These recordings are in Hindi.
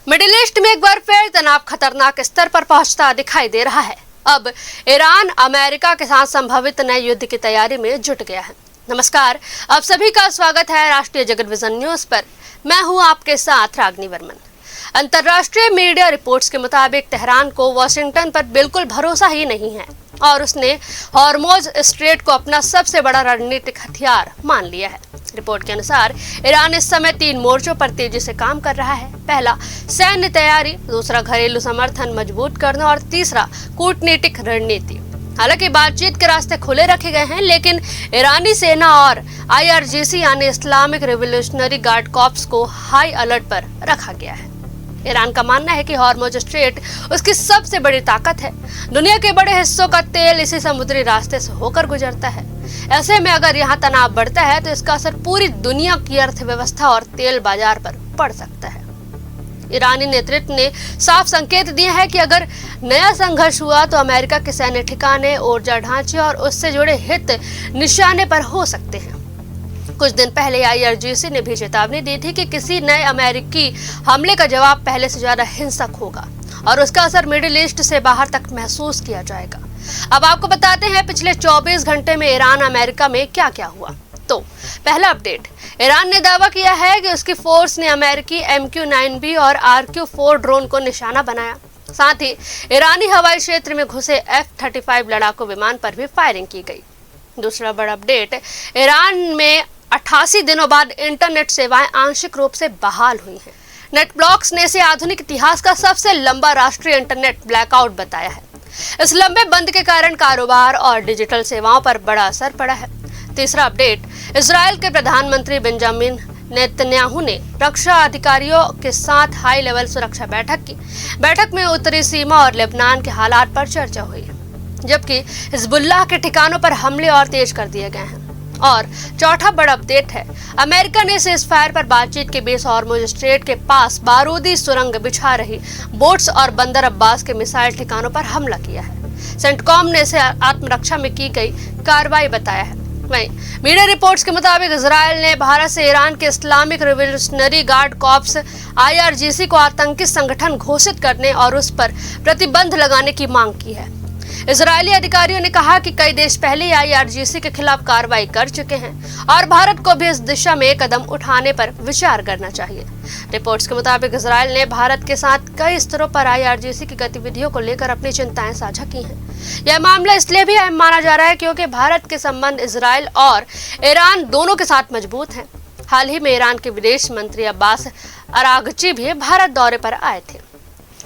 मिडिल ईस्ट में एक बार फिर तनाव खतरनाक स्तर पर पहुंचता दिखाई दे रहा है। अब ईरान अमेरिका के साथ संभावित नए युद्ध की तैयारी में जुट गया है। नमस्कार, आप सभी का स्वागत है राष्ट्रीय जगत विजन न्यूज पर। मैं हूं आपके साथ रागनी वर्मन। अंतर्राष्ट्रीय मीडिया रिपोर्ट्स के मुताबिक तेहरान को वॉशिंगटन पर बिल्कुल भरोसा ही नहीं है और उसने हॉर्मोज स्ट्रेट को अपना सबसे बड़ा रणनीतिक हथियार मान लिया है। रिपोर्ट के अनुसार ईरान इस समय 3 मोर्चों पर तेजी से काम कर रहा है। पहला, सैन्य तैयारी, दूसरा घरेलू समर्थन मजबूत करना और तीसरा कूटनीतिक रणनीति। हालांकि बातचीत के रास्ते खुले रखे गए हैं, लेकिन ईरानी सेना और IRGC यानी इस्लामिक रिवोल्यूशनरी गार्ड कॉर्प्स को हाई अलर्ट पर रखा गया है। ईरान का मानना है कि हॉर्मोज स्ट्रेट उसकी सबसे बड़ी ताकत है। दुनिया के बड़े हिस्सों का तेल इसी समुद्री रास्ते से होकर गुजरता है। ऐसे में अगर यहाँ तनाव बढ़ता है तो इसका असर पूरी दुनिया की अर्थव्यवस्था और तेल बाजार पर पड़ सकता है। ईरानी नेतृत्व ने साफ संकेत दिए हैं कि अगर नया संघर्ष हुआ तो अमेरिका के सैन्य ठिकाने, ऊर्जा ढांचे और उससे जुड़े हित निशाने पर हो सकते हैं। कुछ दिन पहले IRGC ने भी चेतावनी दी थी कि किसी नए अमेरिकी हमले का जवाब पहले से ज्यादा हिंसक होगा और उसका असर मिडिल ईस्ट से बाहर तक महसूस किया जाएगा। अब आपको बताते हैं पिछले 24 घंटे में ईरान अमेरिका में क्या क्या हुआ। तो पहला अपडेट, ईरान ने दावा किया है कि उसकी फोर्स ने अमेरिकी MQ-9B और RQ-4 ड्रोन को निशाना बनाया। साथ ही ईरानी हवाई क्षेत्र में घुसे F-35 लड़ाकू विमान पर भी फायरिंग की गई। दूसरा बड़ा अपडेट, ईरान में 88 दिनों बाद इंटरनेट सेवाएं आंशिक रूप से बहाल हुई हैं। नेटब्लॉक्स ने इसे आधुनिक इतिहास का सबसे लंबा राष्ट्रीय इंटरनेट ब्लैकआउट बताया है। इस लंबे बंद के कारण कारोबार और डिजिटल सेवाओं पर बड़ा असर पड़ा है। तीसरा अपडेट, इजराइल के प्रधानमंत्री बेंजामिन नेतन्याहू ने रक्षा अधिकारियों के साथ हाई लेवल सुरक्षा बैठक की। बैठक में उत्तरी सीमा और लेबनान के हालात पर चर्चा हुई, जबकि हिजबुल्लाह के ठिकानों पर हमले और तेज कर दिए गए हैं। और चौथा बड़ा अपडेट है, अमेरिका ने सीज़फायर पर बातचीत के बीच हॉर्मोज स्ट्रेट के पास बारूदी सुरंग बिछा रही बोट्स और बंदर अब्बास के मिसाइल ठिकानों पर हमला किया है। सेंटकॉम ने इसे आत्मरक्षा में की गई कार्रवाई बताया है। वहीं मीडिया रिपोर्ट्स के मुताबिक इजराइल ने भारत से ईरान के Islamic revolutionary guard corps IRGC को आतंकी संगठन घोषित करने और उस पर प्रतिबंध लगाने की मांग की है। इजरायली अधिकारियों ने कहा कि कई देश पहले ही IRGC के खिलाफ कार्रवाई कर चुके हैं और भारत को भी इस दिशा में कदम उठाने पर विचार करना चाहिए। रिपोर्ट्स के मुताबिक इजरायल ने भारत के साथ कई स्तरों पर IRGC की गतिविधियों को लेकर अपनी चिंताएं साझा की हैं। यह मामला इसलिए भी अहम माना जा रहा है क्योंकि भारत के संबंध इजरायल और ईरान दोनों के साथ मजबूत हैं। हाल ही में ईरान के विदेश मंत्री अब्बास अरागची भी भारत दौरे पर आए थे।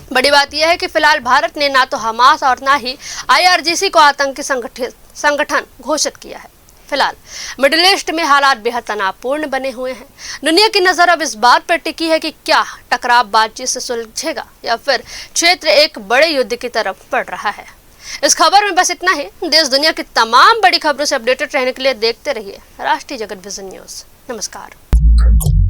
बड़ी बात यह है कि फिलहाल भारत ने ना तो हमास और ना ही IRGC को आतंकी संगठन घोषित किया है। फिलहाल मिडिल ईस्ट में हालात बेहद तनावपूर्ण बने हुए हैं। दुनिया की नजर अब इस बात पर टिकी है कि क्या टकराव बातचीत से सुलझेगा या फिर क्षेत्र एक बड़े युद्ध की तरफ बढ़ रहा है। इस खबर में बस इतना ही। देश दुनिया की तमाम बड़ी खबरों से अपडेटेड रहने के लिए देखते रहिए राष्ट्रीय जगत विजन न्यूज। नमस्कार।